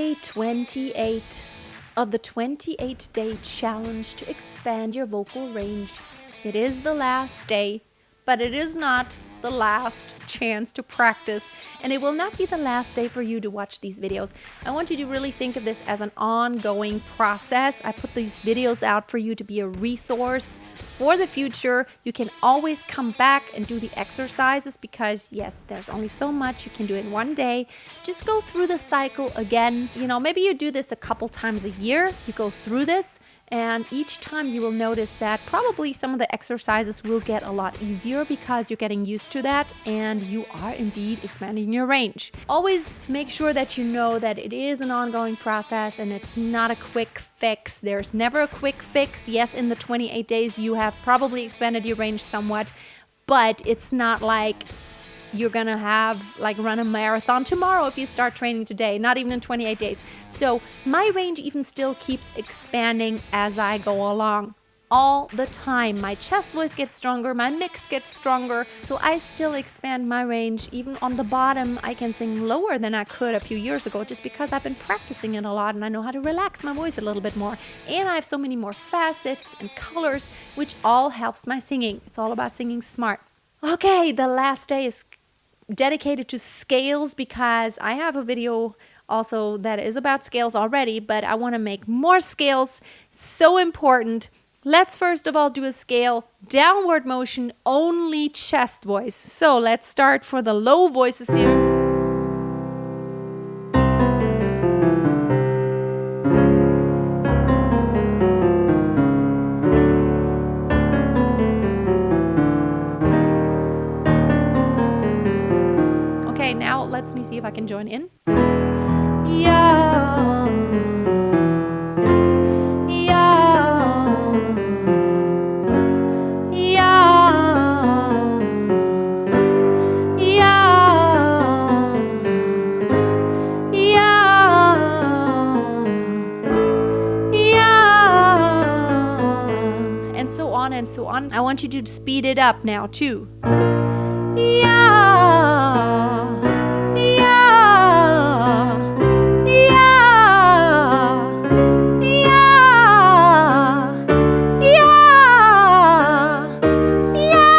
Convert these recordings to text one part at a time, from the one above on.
day 28 of the 28-day challenge to expand your vocal range. It is the last day, but it is not the last chance to practice, and it will not be the last day for you to watch these videos. I want you to really think of this as an ongoing process. I put these videos out for you to be a resource for the future. You can always come back and do the exercises because, yes, there's only so much you can do in one day. Just go through the cycle again. You know, maybe you do this a couple times a year. You go through this, and each time you will notice that probably some of the exercises will get a lot easier because you're getting used to that and you are indeed expanding your range. Always make sure that you know that it is an ongoing process and it's not a quick fix. There's never a quick fix. Yes, in the 28 days you have probably expanded your range somewhat, but it's not like you're gonna run a marathon tomorrow if you start training today, not even in 28 days. So my range even still keeps expanding as I go along. All the time. My chest voice gets stronger, my mix gets stronger, so I still expand my range. Even on the bottom, I can sing lower than I could a few years ago just because I've been practicing it a lot and I know how to relax my voice a little bit more. And I have so many more facets and colors, which all helps my singing. It's all about singing smart. Okay, the last day is dedicated to scales because I have a video also that is about scales already, but I want to make more scales. It's so important. Let's first of all do a scale, downward motion, only chest voice. So let's start for the low voices here. Okay, now let me see if I can join in. Yeah. And so on. I want you to speed it up now too. Yeah, yeah, yeah, yeah, yeah, yeah,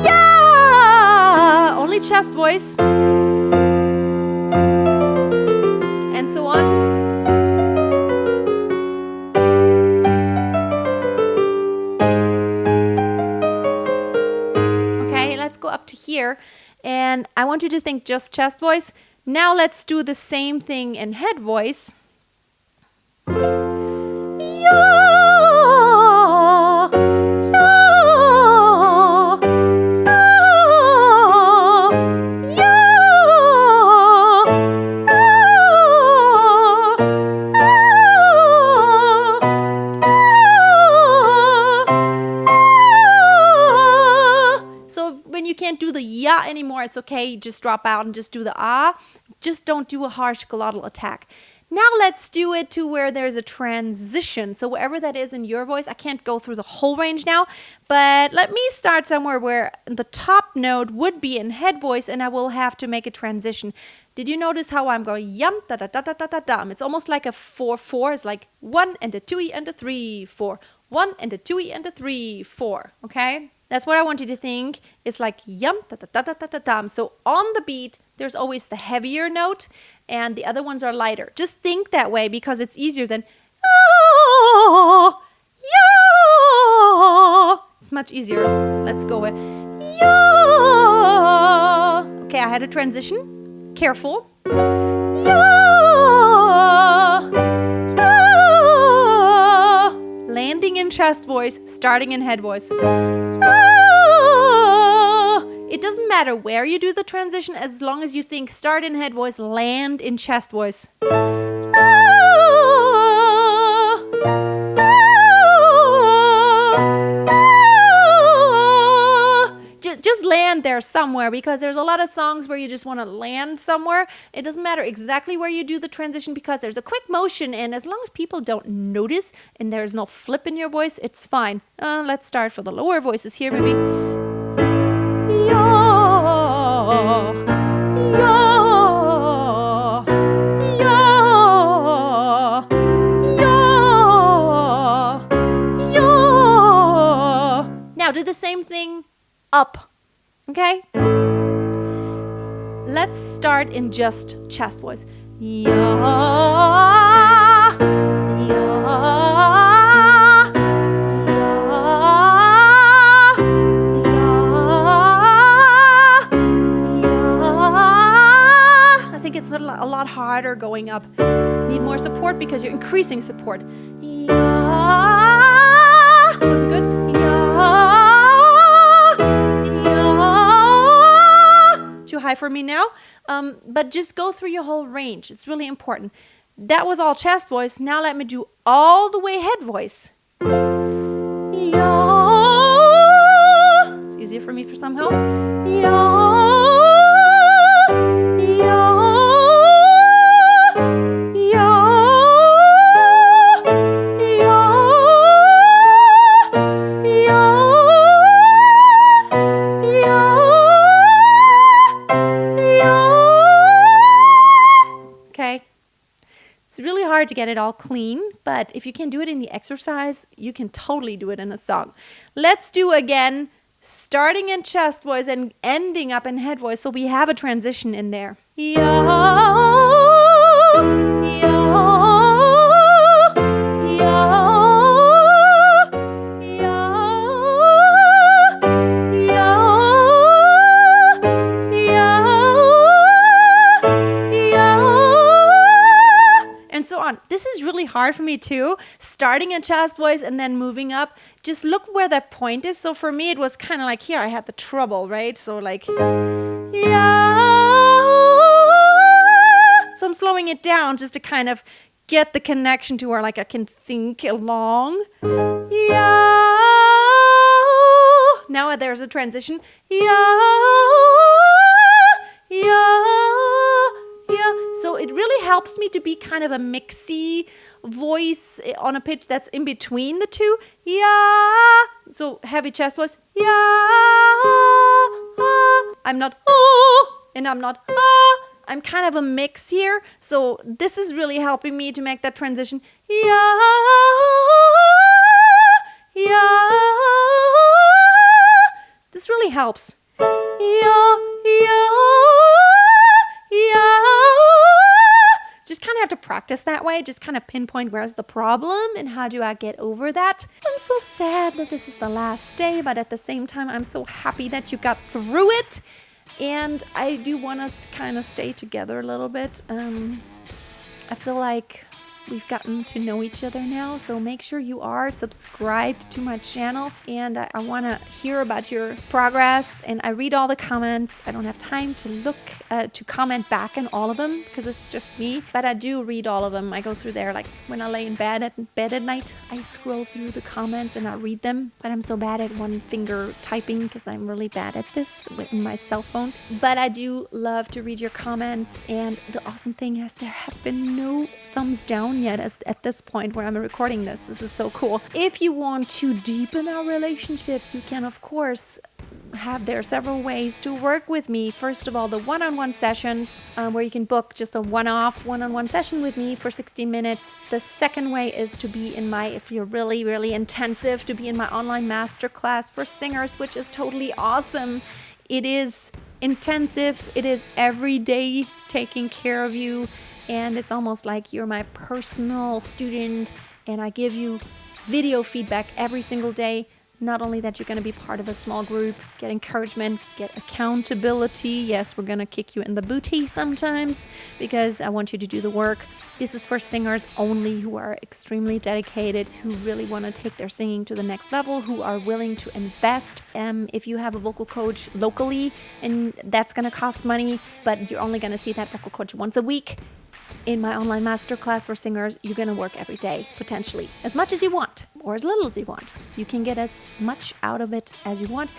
yeah. Only chest voice. And so on. Up to here, and I want you to think just chest voice. Now let's do the same thing in head voice. You can't do the ya anymore, it's okay, just drop out and just do the ah. Just don't do a harsh glottal attack. Now let's do it to where there's a transition. So wherever that is in your voice, I can't go through the whole range now, but let me start somewhere where the top note would be in head voice and I will have to make a transition. Did you notice how I'm going yum da da da da da da dum? It's almost like a 4/4. It's like 1 and a 2e and a 3/4. 1 and a 2e and a 3/4. Okay? That's what I want you to think. It's like yum da da da da da da dum. So on the beat, there's always the heavier note, and the other ones are lighter. Just think that way because it's easier than oh, yeah. It's much easier. Let's go with yeah. Okay, I had a transition. Careful. Yeah. Yeah. Landing in chest voice, starting in head voice. It doesn't matter where you do the transition as long as you think start in head voice, land in chest voice. Just land there somewhere because there's a lot of songs where you just want to land somewhere. It doesn't matter exactly where you do the transition because there's a quick motion, and as long as people don't notice and there's no flip in your voice, it's fine. Let's start for the lower voices here maybe. Yo, yo, do the same thing up. Okay? Let's start in just chest voice. Ya, ya, ya, ya. I think it's a lot harder going up. Need more support because you're increasing support. Ya. Wasn't good. Too high for me now. But just go through your whole range. It's really important. That was all chest voice. Now let me do all the way head voice. It's easier for me for somehow. It's really hard to get it all clean, but if you can do it in the exercise, you can totally do it in a song. Let's do again, starting in chest voice and ending up in head voice, so we have a transition in there. And so on. This is really hard for me too, starting in chest voice and then moving up. Just look where that point is. So for me, it was kind of like here, I had the trouble, right? So like, yeah. So I'm slowing it down just to kind of get the connection to where like I can think along. Yeah. Now there's a transition. Yeah. Yeah. Yeah, so it really helps me to be kind of a mixy voice on a pitch that's in between the two. Yeah. So heavy chest voice. Yeah. I'm not and I'm not I'm kind of a mix here. So this is really helping me to make that transition. Yeah. Yeah. This really helps. Yeah. Yeah. Yeah. Just kind of have to practice that way. Just kind of pinpoint where's the problem and how do I get over that. I'm so sad that this is the last day, but at the same time, I'm so happy that you got through it. And I do want us to kind of stay together a little bit. I feel like we've gotten to know each other now, so make sure you are subscribed to my channel, and I want to hear about your progress, and I read all the comments. I don't have time to look to comment back on all of them because it's just me, but I do read all of them. I go through there, like when I lay in bed at night, I scroll through the comments and I read them, but I'm so bad at one finger typing because I'm really bad at this with my cell phone. But I do love to read your comments, and the awesome thing is there have been no thumbs down yet at this point where I'm recording this. This is so cool. If you want to deepen our relationship, you can of course there are several ways to work with me. First of all, the one-on-one sessions where you can book just a one-on-one session with me for 16 minutes. The second way is to be in if you're really, really intensive, to be in my online masterclass for singers, which is totally awesome. It is intensive. It is every day taking care of you. And it's almost like you're my personal student, and I give you video feedback every single day. Not only that, you're going to be part of a small group, get encouragement, get accountability. Yes, we're going to kick you in the booty sometimes because I want you to do the work. This is for singers only who are extremely dedicated, who really want to take their singing to the next level, who are willing to invest. If you have a vocal coach locally, and that's going to cost money, but you're only going to see that vocal coach once a week. In my online masterclass for singers, you're going to work every day, potentially, as much as you want or as little as you want. You can get as much out of it as you want.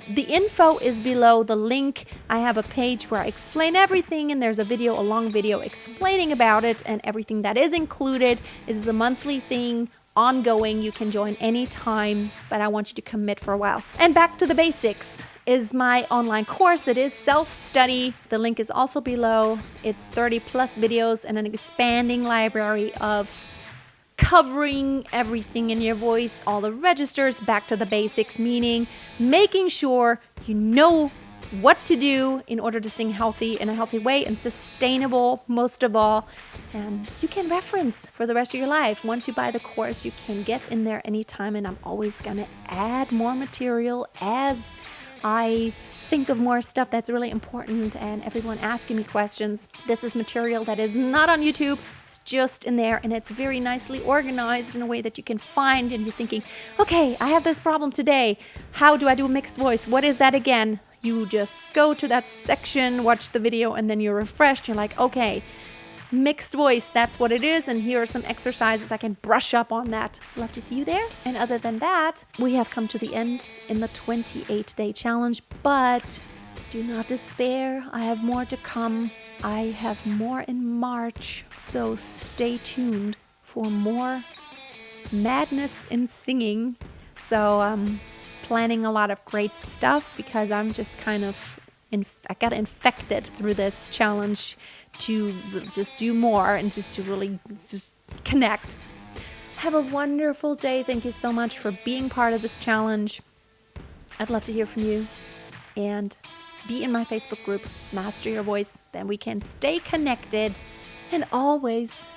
The info is below the link. I have a page where I explain everything, and there's a long video explaining about it and everything that is included. It is a monthly thing, ongoing. You can join anytime, but I want you to commit for a while. And back to the basics is my online course. It is self-study. The link is also below. It's 30 plus videos and an expanding library of covering everything in your voice, all the registers, back to the basics, meaning making sure you know what to do in order to sing healthy in a healthy way and sustainable, most of all. And you can reference for the rest of your life. Once you buy the course, you can get in there anytime, and I'm always going to add more material as I think of more stuff that's really important and everyone asking me questions. This is material that is not on YouTube. It's just in there, and it's very nicely organized in a way that you can find, and you're thinking, okay, I have this problem today. How do I do a mixed voice? What is that again? You just go to that section, watch the video, and then you're refreshed. You're like, okay, mixed voice, that's what it is, and here are some exercises I can brush up on that. Love to see you there. And other than that, we have come to the end in the 28-day challenge, but do not despair. I have more to come. I have more in March, so stay tuned for more madness in singing. So planning a lot of great stuff, because I'm just kind of I got infected through this challenge to just do more and just to really just connect. Have a wonderful day. Thank you so much for being part of this challenge. I'd love to hear from you, and be in my Facebook group, Master Your Voice. Then we can stay connected, and always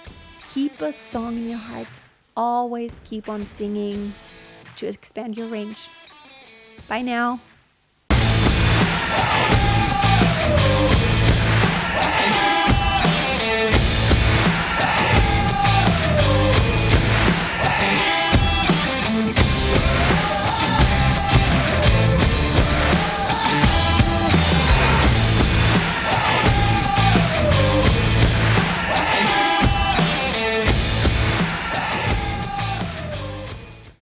keep a song in your heart. Always keep on singing to expand your range. Bye now.